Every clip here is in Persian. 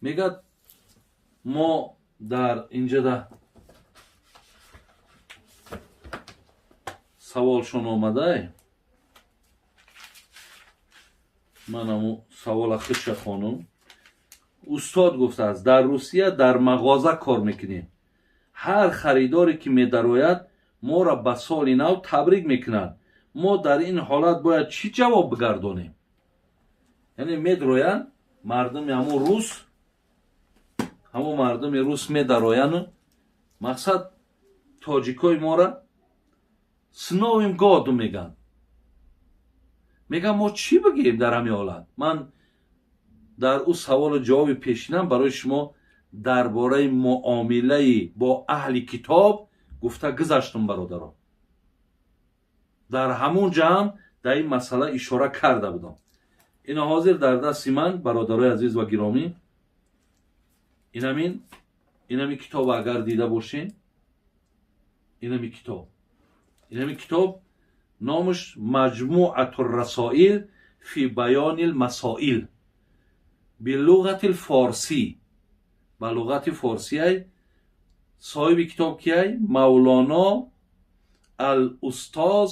мегӯяд мо дар инҷода саволшон омадай. ман аму савола хиша хонум. устод гуфтааст дар Русия дар мағоза кор мекунем. ҳар харидоре ки медарояд моро ба соли нав табрик мекунад. мо дар ин ҳолат бояд чӣ ҷавоб бигардонем? яъне медароянд мардуми ҳамун мардуми рус медароянд. мақсад тоҷикои мора с новим годом меган. меган мо чӣ бигем дар ҳамин ҳолат? ман дар ӯ саволу ҷавоби пешинам барои шумо дар бораи муомилаи бо аҳли китоб гуфта гузаштум. бародарон, дар ҳамун ҷам дар ин масъала ишора карда будам. ина ҳозир дар дасти ман, бародарои азиз ва гиромӣ, инами китоб агар дида бошен, инами китоб номаш маҷмӯъату расоил фи баёни лмасоил билуғати лфорсӣ. ба луғати форсиай соҳиби китоб кияй? мавлоно алустоз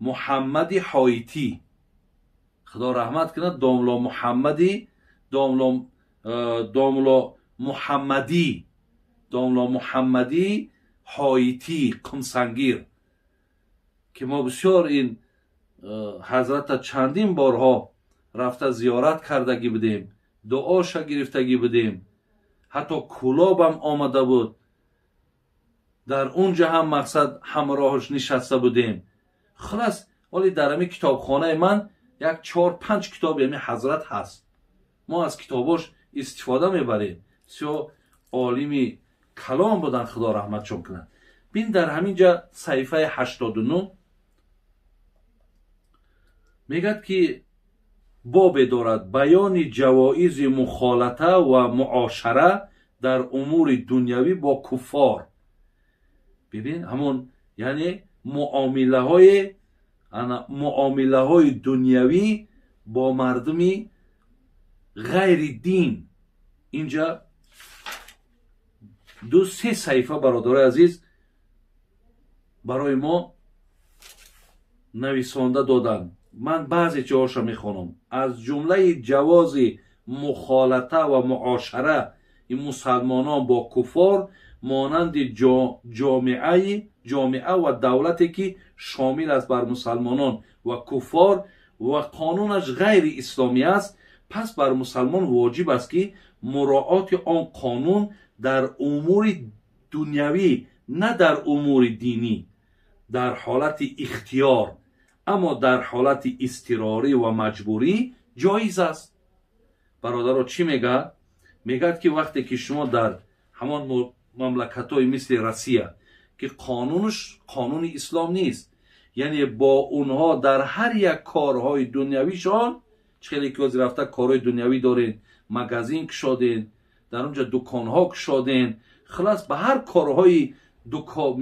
муҳаммади ҳоитӣ. худо раҳмат кунад. домло муҳаммадӣ ҳоитӣ қумсангир, ки мо бисёр ин ҳазрата чандин борҳо рафта зиёрат кардагӣ будем, дуоша гирифтагӣ будем, ҳатто кӯлобам омада буд. дар унҷа ҳам мақсад ҳамроҳаш нишаста будем. хулас оли дар ҳамин китобхонаи ман як 4-5 китоби ҳамин ҳазрат ҳаст. мо аз китобош истифода мебарем. бисёр олими калом буданд, худо раҳматшон кунад. бин дар ҳамин ҷа саҳифаи 89 мегӯяд ки бобе дорад баёни ҷавоизи мухолата ва муошара дар умури дунявӣ бо куффор. бибин ҳамон яъне муомилаҳои дунявӣ бо мардуми ғайри дин. инҷа 2-3 саҳифа бародарои азиз барои мо нависонда доданд. ман баъзе ҷоҳоша мехонам. аз ҷумлаи ҷавози мухолата ва муошара ин мусалмонон бо куффор монанди ҷомеа ва давлате ки шомил аст бар мусалмонон ва куффор ва қонунаш ғайри исломӣ аст, пас бар мусалмон воҷиб аст ки муроати он қонун дар умури дунявӣ, на дар умури динӣ, дар ҳолати ихтиёр, аммо дар ҳолати изтирорӣ ва маҷбурӣ ҷоиз аст. бародаро чӣ мегӯяд? мегӯяд ки вақте ки шумо дар ҳамон мамлакатҳои мисли Россия ки қонунаш қонуни ислом нест, яъне бо онҳо дар ҳар як корҳои дунявишон, чхеле ки ҳозир рафта корҳои дунявӣ дорен, магазин кушоден, дар онҷа дуконҳо кушоден, хулас ба ҳар корҳои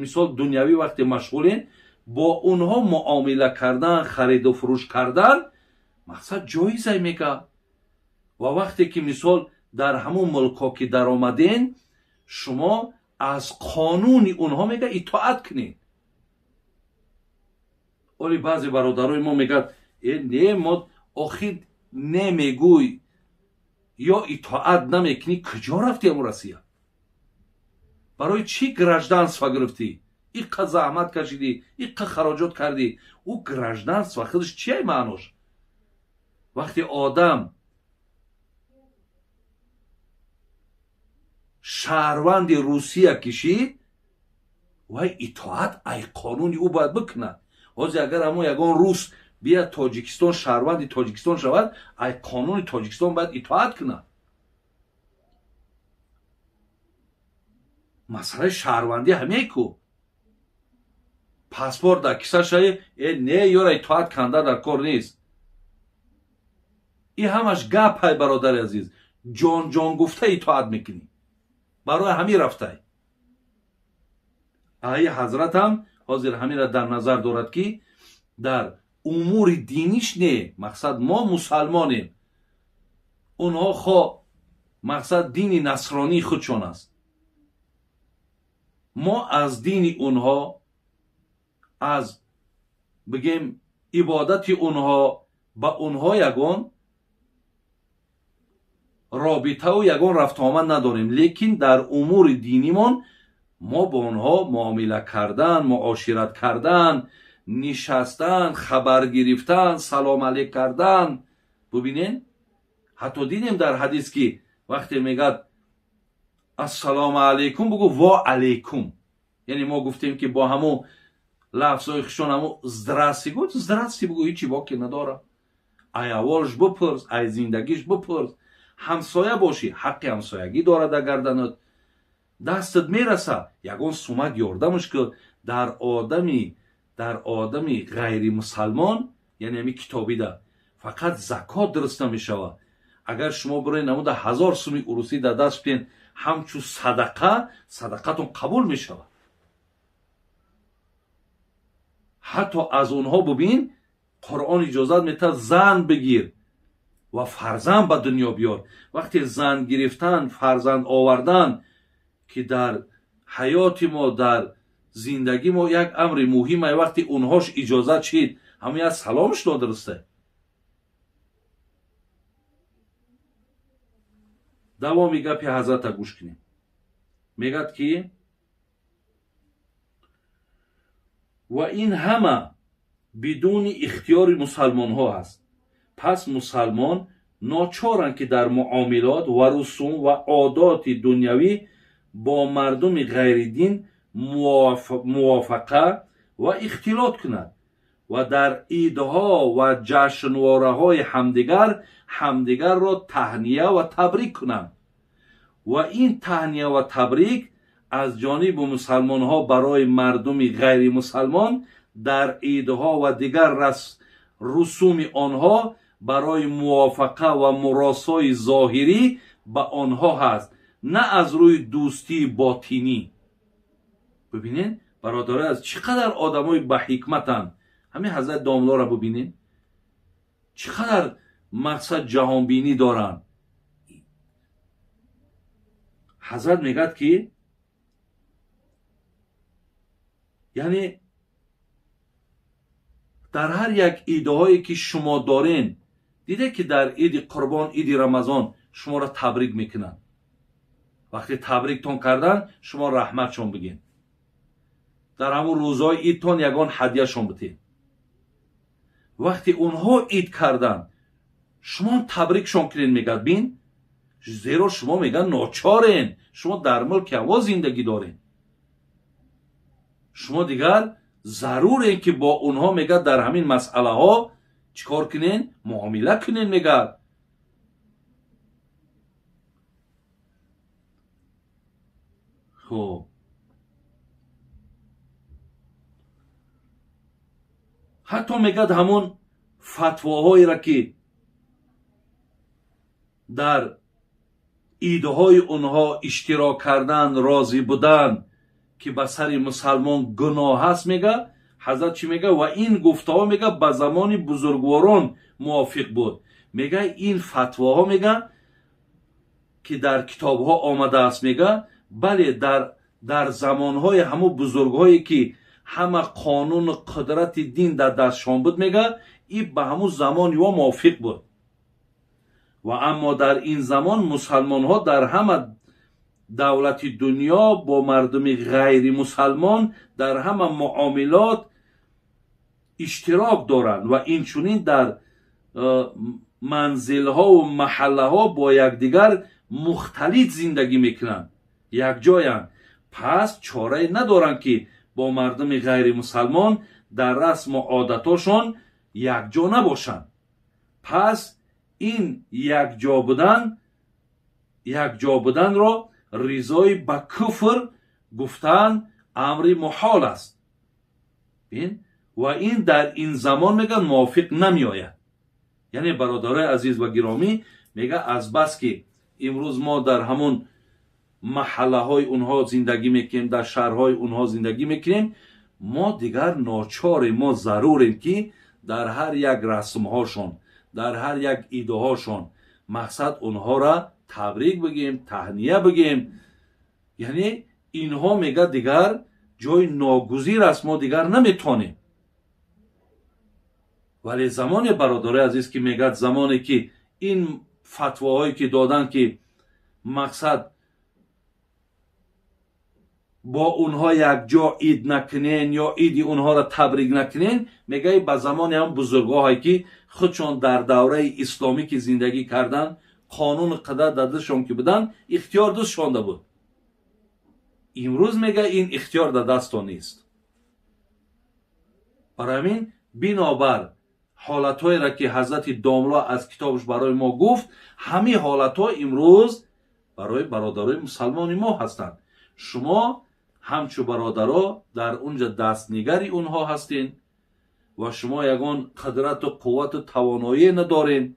мисол дунявӣ вақте машғулен, бо онҳо муомила кардан, хариду фурӯш кардан мақсад ҷоизай мегӯяд. ва вақте ки мисол дар ҳамон мулкҳо ки даромаден, шумо аз қонуни онҳо мега итоат кунед. оли баъзе бародарои мо мегӯяд не мо охир немегӯй ё итоат намекунӣ. куҷо рафти ҳамун Россия? барои чӣ гражданство гирифтӣ? иққа заҳмат кашидӣ, иққа хароҷот кардӣ. ӯ гражданство худаш чияй маънош? вақте одам шаҳрванди Русия кишид, вай итоат ай қонуни ӯ бояд бикунад. ҳозир агар ҳамон ягон рус бияд Тоҷикистон, шаҳрванди Тоҷикистон шавад, ай қонуни Тоҷикистон бояд итоат кунад. масъалаи шаҳрвандӣ ҳамае ку паспорт дар киса шави не ёра итоат канда дар кор нест. ин ҳамаш гапай бародари азиз. ҷон гуфта итоат мекунӣ. барои ҳамин рафтай. аи ҳазрат ҳам ҳозир ҳаминро дар назар дорад ки дар умури диниш не, мақсад мо мусалмонем. онҳо хо مقصد دین نصرانی خودشان است. ما از دین اونها، از بگیم عبادت اونها با اونها یگان رابطه و یگان رفت آمد نداریم، لیکن در امور دینیمان ما با اونها معامله کردن، معاشرت کردن، نشستن، خبر گرفتن، سلام علیک کردن. ببینین حتی دیدیم در حدیث که وقتی میگه السلام علیکم بگو و علیکم، یعنی ما گفتیم که با همو لفظای خشون همو زدرستی گفت، زدرستی بگو، هیچی باکی نداره. ای اولش بپرس، ای زندگیش بپرس، همسایه باشی، حق همسایگی داره در گردنت، دستت میرسه یگان سومک یاردمش که در آدمی غیر مسلمان، یعنی همی کتابی ده فقط زکات درست نمیشوه. اگر شما برای نموده 1000 سومی عروسی در دست بین همچو صدقتون قبول میشوه. حتی از اونها ببین قرآن اجازت میده زن بگیر و فرزند به دنیا بیار. وقتی زن گرفتن، فرزند آوردن که در حیات ما، در زندگی ما یک امر مهمه، وقتی اونهاش اجازت شید همه از سلامش نادرسته. دوامی گپی حضرت گوش کنیم. میگد که و این همه بدون اختیار مسلمان ها هست. پس مسلمان ناچارند که در معاملات و رسوم و عادات دنیوی با مردم غیر دین موافقه و اختلاط کند و در عیدها و جشنواره های همدیگر را تهنیه و تبریک کنند و این تهنیه و تبریک از جانب مسلمان ها برای مردم غیر مسلمان در عیدها و دیگر رسوم آنها برای موافقه و مراسای ظاهری به آنها هست، نه از روی دوستی باطنی. ببینین برادران از چقدر آدمای با حکمتن. همین حضرت داملا را ببینین چقدر مقصد جهانبینی دارن. حضرت میگد که یعنی در هر یک ایده‌هایی که شما دارین، دیده که در عید قربان، عید رمضان شما را تبریک میکنن. وقتی تبریکتون کردن شما رحمتشون بگین. در همون روزهای عیدتون یگان هدیهشون بتین. وقتی اونها عید کردن شما تبریکشون کنین، میگد بین زیرا شما میگن ناچارین، شما در ملک هوا زندگی دارین، شما دیگر ضروره که با اونها میگه در همین مسئله ها چیکار کنین؟ معامله کنین. میگه خب حتی میگه همون فتواهایی را که در ایدهای اونها اشتراک کردن، راضی بودن که به سر مسلمان گناه هست، میگه حضرت چی میگه؟ و این گفته ها میگه به زمان بزرگواران موافق بود. میگه این فتواها میگه که در کتاب ها آمده است، میگه بله در زمان های همو بزرگ هایی که همه قانون قدرت دین در دستشان بود، میگه این به همو زمان یا موافق بود. و اما در این زمان مسلمان ها در همه دولت دنیا با مردم غیر مسلمان در همه معاملات اشتراک دارند و این چونین در منزل ها و محله ها با یکدیگر مختلط زندگی میکنند، یک جایند. پس چاره ندارند که با مردم غیر مسلمان در رسم و عادتاشون یک جا نباشند. پس این یک جا بودن را رضای به کفر گفتن امر محال است. و این در این زمان میگن موافق نمی آید. یعنی برادرای عزیز و گرامی، میگه از بس که امروز ما در همون محله های اونها زندگی میکنیم، در شهرهای اونها زندگی میکنیم، ما دیگر ناچار، ما ضروریم که در هر یک رسم هاشون، در هر یک ایده هاشون مقصد اونها را تبریک بگیم، تهنیه بگیم. یعنی اینها میگه دیگر جای ناگزیر است، ما دیگر نمیتونیم. ولی زمان برادر عزیز که میگه زمانی که این فتواهایی که دادن که مقصد با اونها یک جا عید نکنین یا عید اونها را تبریک نکنین، میگه به زمان هم بزرگاهایی که خودشان در دوره اسلامی که زندگی کردن قانون قدر دادشان که بدن اختیار دستشان بود. امروز میگه این اختیار در دستان نیست. برای همین بنابر حالتهایی را که حضرت داملا از کتابش برای ما گفت، همه حالتها امروز برای برادرای مسلمان ما هستند. شما همچو برادرها در اونجا دستنگری اونها هستین و شما یگان قدرت و قوت و توانایی ندارین.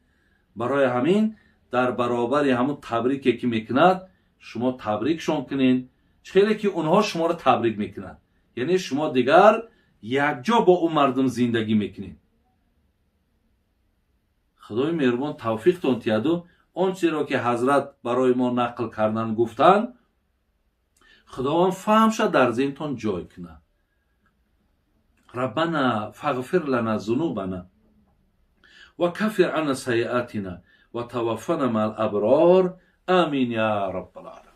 برای همین در برابر همون تبریکی که میکند شما تبریکشان کنین، چرا که اونها شما را تبریک میکنند. یعنی شما دیگر یک جا با اون مردم زندگی میکنین. خدای مهربان توفیق تان تیادو آنچه را که حضرت برای ما نقل کردن گفتن خداوند فهمش در ذهنتان جای کنه. ربنا فاغفر لنا ذنوبنا و کفر عنا سیئاتنا و توفنا مع الابرار. آمین یا رب العالمین.